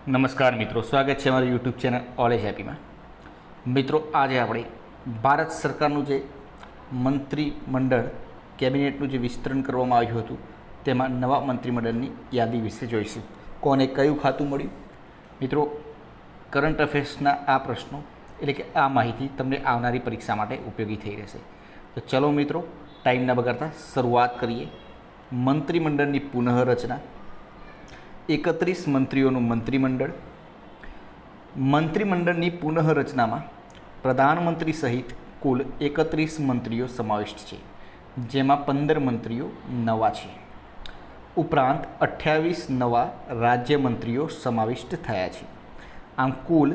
નમસ્કાર મિત્રો, સ્વાગત છે અમારી યુટ્યુબ ચેનલ ઓલેજ હેપીમાં. મિત્રો, આજે આપણે ભારત સરકારનું જે મંત્રીમંડળ કેબિનેટનું જે વિસ્તરણ કરવામાં આવ્યું હતું તેમાં નવા મંત્રીમંડળની યાદી વિશે જોઈશું. કોને કયું ખાતું મળ્યું. મિત્રો, કરંટ અફેર્સના આ પ્રશ્નો એટલે કે આ માહિતી તમને આવનારી પરીક્ષા માટે ઉપયોગી થઈ રહેશે. તો ચલો મિત્રો, ટાઈમ ન બગાડતા શરૂઆત કરીએ. મંત્રીમંડળની પુનઃરચના, 31 મંત્રીઓનું મંત્રીમંડળ. મંત્રીમંડળની પુનઃરચનામાં પ્રધાનમંત્રી સહિત કુલ 31 મંત્રીઓ સમાવિષ્ટ છે, જેમાં 15 મંત્રીઓ નવા છે. ઉપરાંત 28 નવા રાજ્યમંત્રીઓ સમાવિષ્ટ થયા છે. આમ કુલ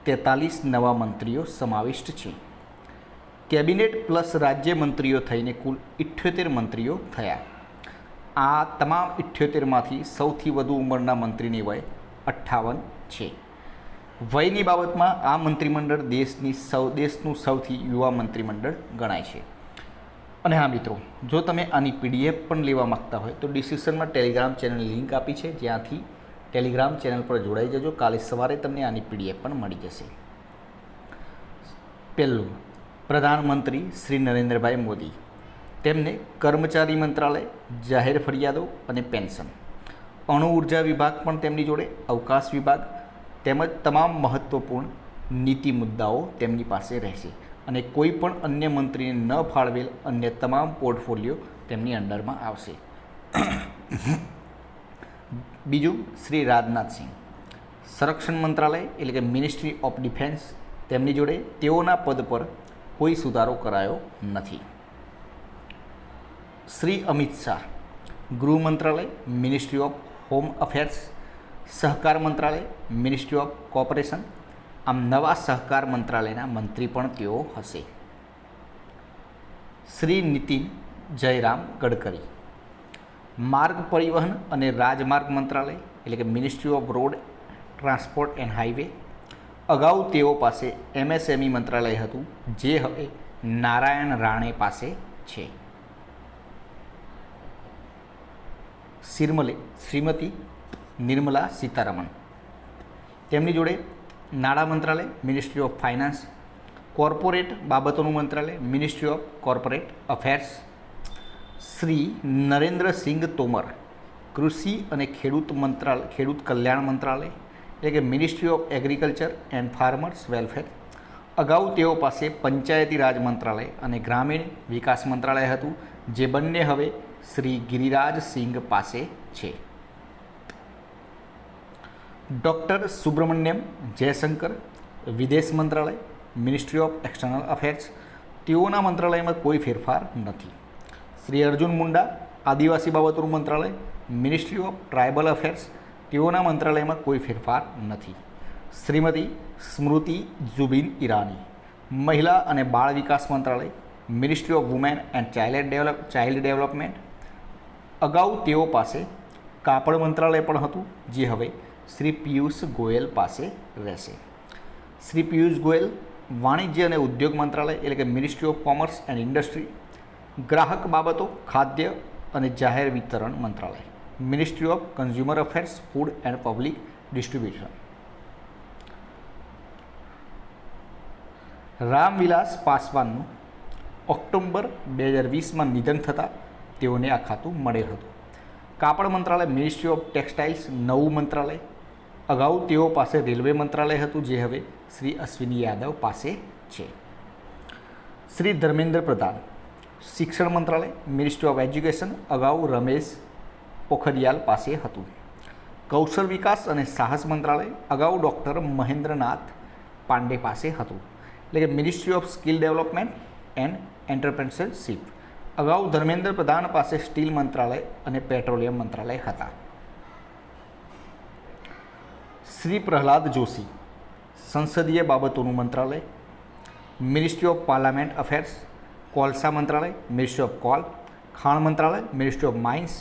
43 નવા મંત્રીઓ સમાવિષ્ટ છે. કેબિનેટ પ્લસ રાજ્યમંત્રીઓ થઈને કુલ 78 મંત્રીઓ થયા. આ તમામ 78માંથી સૌથી વધુ ઉંમરના મંત્રીની વય 58 છે. વયની બાબતમાં આ મંત્રીમંડળ દેશનું સૌથી યુવા મંત્રીમંડળ ગણાય છે. અને હા મિત્રો, જો તમે આની PDF પણ લેવા માગતા હોય તો ડિસ્ક્રિપ્શનમાં ટેલિગ્રામ ચેનલની લિંક આપી છે, જ્યાંથી ટેલિગ્રામ ચેનલ પર જોડાઈ જજો. કાલે સવારે તમને આની PDF પણ મળી જશે. પહેલું, પ્રધાનમંત્રી શ્રી નરેન્દ્રભાઈ મોદી. તેમને કર્મચારી મંત્રાલય, જાહેર ફરિયાદો અને પેન્શન, અણુ ઉર્જા વિભાગ પણ તેમની જોડે, અવકાશ વિભાગ તેમજ તમામ મહત્ત્વપૂર્ણ નીતિ મુદ્દાઓ તેમની પાસે રહેશે અને કોઈ પણ અન્ય મંત્રીને ન ફાળવેલ અન્ય તમામ પોર્ટફોલિયો તેમની અંડરમાં આવશે. બીજું, શ્રી રાજનાથસિંહ. સંરક્ષણ મંત્રાલય એટલે કે મિનિસ્ટ્રી ઓફ ડિફેન્સ તેમની જોડે, તેઓના પદ પર કોઈ સુધારો કરાયો નથી. શ્રી અમિત શાહ. ગૃહ મંત્રાલય, મિનિસ્ટ્રી ઓફ હોમ અફેર્સ. સહકાર મંત્રાલય, મિનિસ્ટ્રી ઓફ કોર્પોરેશન. આમ નવા સહકાર મંત્રાલયના મંત્રી પણ તેઓ હશે. શ્રી નીતિન જયરામ ગડકરી. માર્ગ પરિવહન અને રાજમાર્ગ મંત્રાલય એટલે કે ministry off road transport and highway. અગાઉ તેઓ પાસે MSME મંત્રાલય હતું, જે હવે નારાયણ રાણે પાસે છે. શ્રીમતી નિર્મલા સીતારમણ. તેમની જોડે નાણાં મંત્રાલય, મિનિસ્ટ્રી ઓફ ફાઇનાન્સ. કોર્પોરેટ બાબતોનું મંત્રાલય, ministry of corporate affairs. Shri Narendra Singh Tomar. કૃષિ અને ખેડૂત કલ્યાણ મંત્રાલય એટલે કે ministry of agriculture and farmers welfare. અગાઉ તેઓ પાસે પંચાયતી રાજ મંત્રાલય અને ગ્રામીણ વિકાસ મંત્રાલય હતું, જે બંને હવે શ્રી ગિરિરાજ સિંઘ પાસે છે. ડૉક્ટર સુબ્રમણ્યમ જયશંકર. વિદેશ મંત્રાલય, મિનિસ્ટ્રી ઓફ એક્સટર્નલ અફેર્સ. તેઓના મંત્રાલયમાં કોઈ ફેરફાર નથી. શ્રી અર્જુન મુંડા. આદિવાસી બાબતોનું મંત્રાલય, મિનિસ્ટ્રી ઓફ ટ્રાઇબલ અફેર્સ. તેઓના મંત્રાલયમાં કોઈ ફેરફાર નથી. શ્રીમતી સ્મૃતિ ઝુબિન ઈરાની. મહિલા અને બાળ વિકાસ મંત્રાલય, ministry of women and child development. અગાઉ તેઓ પાસે કાપડ મંત્રાલય પણ હતું, જે હવે શ્રી પિયુષ ગોયલ પાસે રહેશે. શ્રી પિયુષ ગોયલ. વાણિજ્ય અને ઉદ્યોગ મંત્રાલય એટલે કે ministry of commerce and industry. ગ્રાહક બાબતો, ખાદ્ય અને જાહેર વિતરણ મંત્રાલય, ministry of consumer affairs, food and public distribution. Ramvilas પાસવાનનું ઓક્ટોબર 2020માં નિધન થતાં તેઓને આ ખાતું મળેલ હતું. કાપડ મંત્રાલય, મિનિસ્ટ્રી ઓફ ટેક્સટાઇલ્સ નવું મંત્રાલય. અગાઉ તેઓ પાસે રેલવે મંત્રાલય હતું, જે હવે શ્રી અશ્વિની યાદવ પાસે છે. શ્રી ધર્મેન્દ્ર પ્રધાન. શિક્ષણ મંત્રાલય, મિનિસ્ટ્રી ઓફ એજ્યુકેશન. અગાઉ રમેશ પોખરિયાલ પાસે હતું. કૌશલ વિકાસ અને સાહસ મંત્રાલય. અગાઉ ડૉક્ટર મહેન્દ્રનાથ પાંડે પાસે હતું, એટલે કે ministry of skill development and entrepreneurship. અગાઉ ધર્મેન્દ્ર પ્રધાન પાસે સ્ટીલ મંત્રાલય અને પેટ્રોલિયમ મંત્રાલય હતા. શ્રી પ્રહલાદ જોશી. સંસદીય બાબતોનું મંત્રાલય, મિનિસ્ટ્રી ઓફ પાર્લામેન્ટ અફેર્સ. કોલસા મંત્રાલય, મિનિસ્ટ્રી ઓફ કોલ. ખાણ મંત્રાલય, મિનિસ્ટ્રી ઓફ માઇન્સ.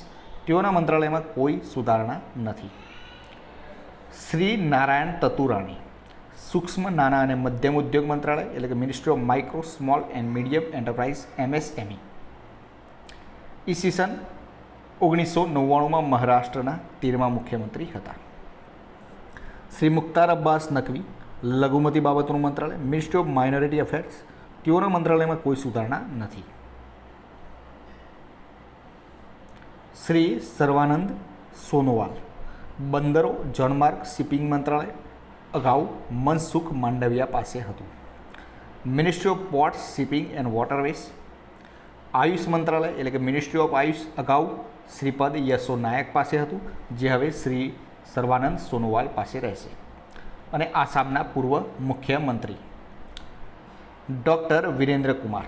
તેઓના મંત્રાલયમાં કોઈ સુધારણા નથી. શ્રી નારાયણ તતુરાણી. સૂક્ષ્મ નાના અને મધ્યમ ઉદ્યોગ મંત્રાલય એટલે કે ministry of micro small and medium enterprise MSME. ઈસવીસન 1999માં મહારાષ્ટ્રના 13મા મુખ્યમંત્રી હતા. શ્રી મુખ્તાર અબ્બાસ નકવી, લઘુમતી બાબતોનું મંત્રાલય, મિનિસ્ટ્રી ઓફ માઇનોરિટી અફેર્સ, તેઓના મંત્રાલયમાં કોઈ સુધારણા નથી. શ્રી સર્વાનંદ સોનોવાલ, બંદરો, જળમાર્ગ, શિપિંગ મંત્રાલય અગાઉ મનસુખ માંડવિયા પાસે હતું. Ministry of ports, shipping and waterways, Ayush મંત્રાલય એટલે કે મિનિસ્ટ્રી ઓફ આયુષ અગાઉ શ્રીપદ યશો નાયક પાસે હતું, જે હવે શ્રી સર્વાનંદ સોનોવાલ પાસે રહેશે. અને આસામના પૂર્વ મુખ્યમંત્રી ડૉક્ટર વિરેન્દ્ર કુમાર,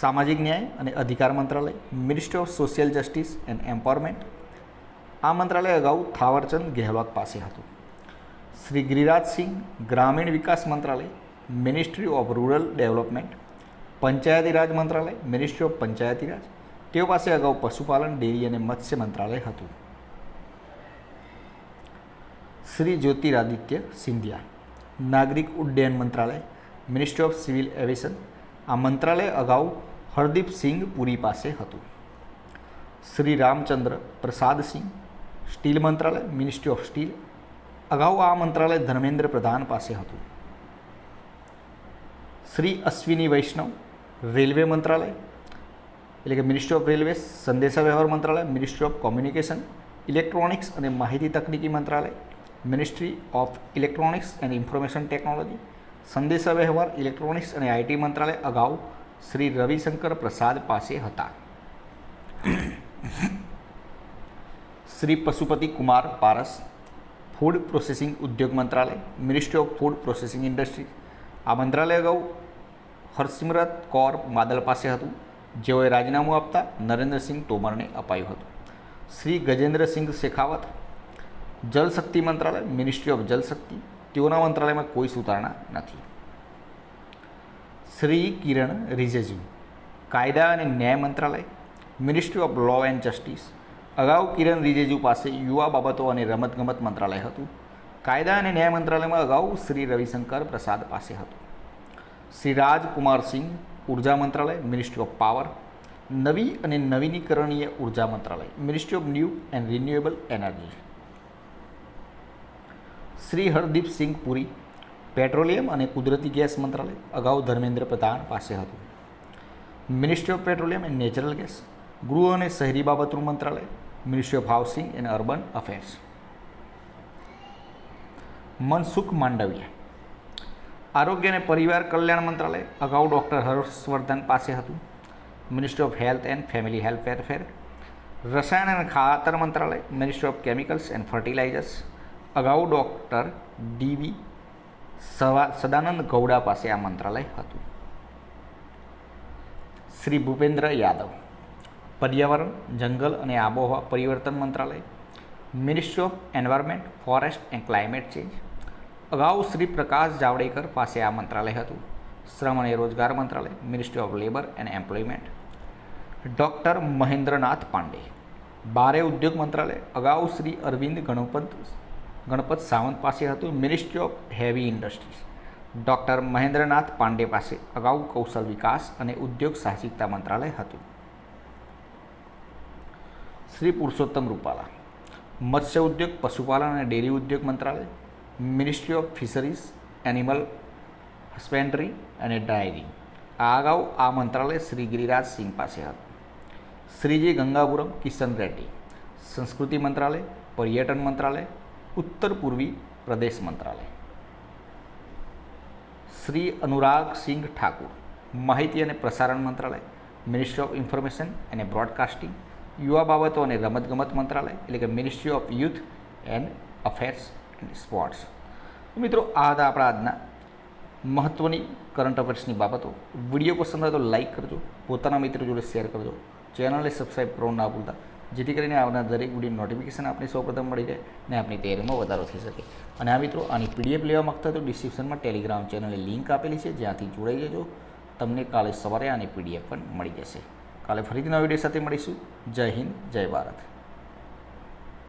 સામાજિક ન્યાય અને અધિકાર મંત્રાલય, ministry of social justice and empowerment, આ મંત્રાલય અગાઉ થાવરચંદ ગેહલોત પાસે હતું. શ્રી ગિરિરાજસિંહ, ગ્રામીણ વિકાસ મંત્રાલય, ministry of rural development, Panchayati Raj મંત્રાલય, મિનિસ્ટ્રી ઓફ પંચાયતી રાજ, તેઓ પાસે અગાઉ પશુપાલન, ડેરી અને મત્સ્ય મંત્રાલય હતું. શ્રી જ્યોતિરાદિત્ય સિંધિયા, નાગરિક ઉડ્ડયન મંત્રાલય, મિનિસ્ટ્રી ઓફ સિવિલ એવિએશન, આ મંત્રાલય અગાઉ હરદીપસિંહ પુરી પાસે હતું. શ્રી રામચંદ્ર પ્રસાદ સિંહ, સ્ટીલ મંત્રાલય, મિનિસ્ટ્રી ઓફ સ્ટીલ, અગાઉ આ મંત્રાલય ધર્મેન્દ્ર પ્રધાન પાસે હતું. શ્રી અશ્વિની વૈષ્ણવ, રેલવે મંત્રાલય એટલે કે મિનિસ્ટ્રી ઓફ રેલવેઝ, સંદેશા વ્યવહાર મંત્રાલય, મિનિસ્ટ્રી ઓફ કોમ્યુનિકેશન, ઇલેક્ટ્રોનિક્સ અને માહિતી તકનીકી મંત્રાલય, ministry of electronics and information technology, સંદેશા વ્યવહાર, ઇલેક્ટ્રોનિક્સ અને આઈટી મંત્રાલય અગાઉ શ્રી રવિશંકર પ્રસાદ પાસે હતા. શ્રી પશુપતિ કુમાર પારસ, ફૂડ પ્રોસેસિંગ ઉદ્યોગ મંત્રાલય, ministry of food processing industry, આ મંત્રાલય અગાઉ હરસિમરત કૌર બાદલ પાસે હતું, જેઓએ રાજીનામું આપતા નરેન્દ્રસિંહ તોમરને અપાયું હતું. શ્રી ગજેન્દ્રસિંહ શેખાવત, જલશક્તિ મંત્રાલય, મિનિસ્ટ્રી ઓફ જલશક્તિ, તેઓના મંત્રાલયમાં કોઈ સુધારણા નથી. શ્રી કિરણ રિજિજુ, કાયદા અને ન્યાય મંત્રાલય, ministry of law and justice, અગાઉ કિરણ રિજિજુ પાસે યુવા બાબતો અને રમતગમત મંત્રાલય હતું. કાયદા અને ન્યાય મંત્રાલયમાં અગાઉ શ્રી રવિશંકર પ્રસાદ પાસે હતું. શ્રી રાજકુમાર સિંહ, ઉર્જા મંત્રાલય, મિનિસ્ટ્રી ઓફ પાવર, નવી અને નવીનીકરણીય ઉર્જા મંત્રાલય, ministry of new and renewable energy. Shri Hardeep Singh Puri, petroleum અને કુદરતી ગેસ મંત્રાલય, અગાઉ ધર્મેન્દ્ર પ્રધાન પાસે હતું. Ministry of petroleum and natural gas, ગૃહ અને શહેરી બાબતોનું મંત્રાલય, ministry of housing and urban affairs. Mansukh Mandaviya, આરોગ્ય અને પરિવાર કલ્યાણ મંત્રાલય, અગાઉ ડૉક્ટર હર્ષવર્ધન પાસે હતું. Ministry of health and family welfare, રસાયણ અને ખાતર મંત્રાલય, ministry of chemicals and fertilisers, અગાઉ ડૉક્ટર ડીવી સદાનંદ ગૌડા પાસે આ મંત્રાલય હતું. શ્રી ભૂપેન્દ્ર યાદવ, પર્યાવરણ, જંગલ અને આબોહવા પરિવર્તન મંત્રાલય, ministry of environment, forest and climate change, અગાઉ શ્રી પ્રકાશ જાવડેકર પાસે આ મંત્રાલય હતું. શ્રમ અને રોજગાર મંત્રાલય, ministry of labour and employment, doctor Mahendranath Pandey. ભારે ઉદ્યોગ મંત્રાલય, અગાઉ શ્રી અરવિંદ ગણપત સાવંત પાસે હતું. Ministry of heavy industries, doctor Mahendranath Pandey પાસે અગાઉ કૌશલ વિકાસ અને ઉદ્યોગ સાહસિકતા મંત્રાલય હતું. શ્રી પુરુષોત્તમ રૂપાલા, મત્સ્ય ઉદ્યોગ, પશુપાલન અને ડેરી ઉદ્યોગ મંત્રાલય, મિનિસ્ટ્રી ઓફ ફિશરીઝ, એનિમલ હસ્બેન્ડરી અને ડાયરી, આ અગાઉ આ મંત્રાલય શ્રી ગિરિરાજ સિંહ પાસે હતું. શ્રીજી ગંગાપુરમ કિશન રેડ્ડી, સંસ્કૃતિ મંત્રાલય, પર્યટન મંત્રાલય, ઉત્તર પૂર્વી પ્રદેશ મંત્રાલય. શ્રી અનુરાગ સિંહ ઠાકુર, માહિતી અને પ્રસારણ મંત્રાલય, મિનિસ્ટ્રી ઓફ ઇન્ફોર્મેશન અને બ્રોડકાસ્ટિંગ, યુવા બાબતો અને રમતગમત મંત્રાલય એટલે કે ministry of youth and affairs and sports. મિત્રો, આ હતા આપણા આજના મહત્ત્વની કરંટ અફેર્સની બાબતો. વિડીયો પસંદ આવે તો લાઇક કરજો, પોતાના મિત્રો જોડે શેર કરજો, ચેનલને સબસ્ક્રાઈબ કરવાનું ના ભૂલતા, જેથી કરીને આવનાર દરેક વિડીયો નોટિફિકેશન આપને સૌપ્રથમ મળી જાય અને આપણી તૈયારીમાં વધારો થઈ શકે. અને આ મિત્રો, આની પીડીએફ લેવા માગતા તો ડિસ્ક્રિપ્શનમાં ટેલિગ્રામ ચેનલની લિંક આપેલી છે, જ્યાંથી જોડાઈ જજો. તમને કાલે સવારે આની પીડીએફ પણ મળી જશે. કાલે ફરીથી નવા વિડીયો સાથે મળીશું. જય હિન્દ, જય ભારત.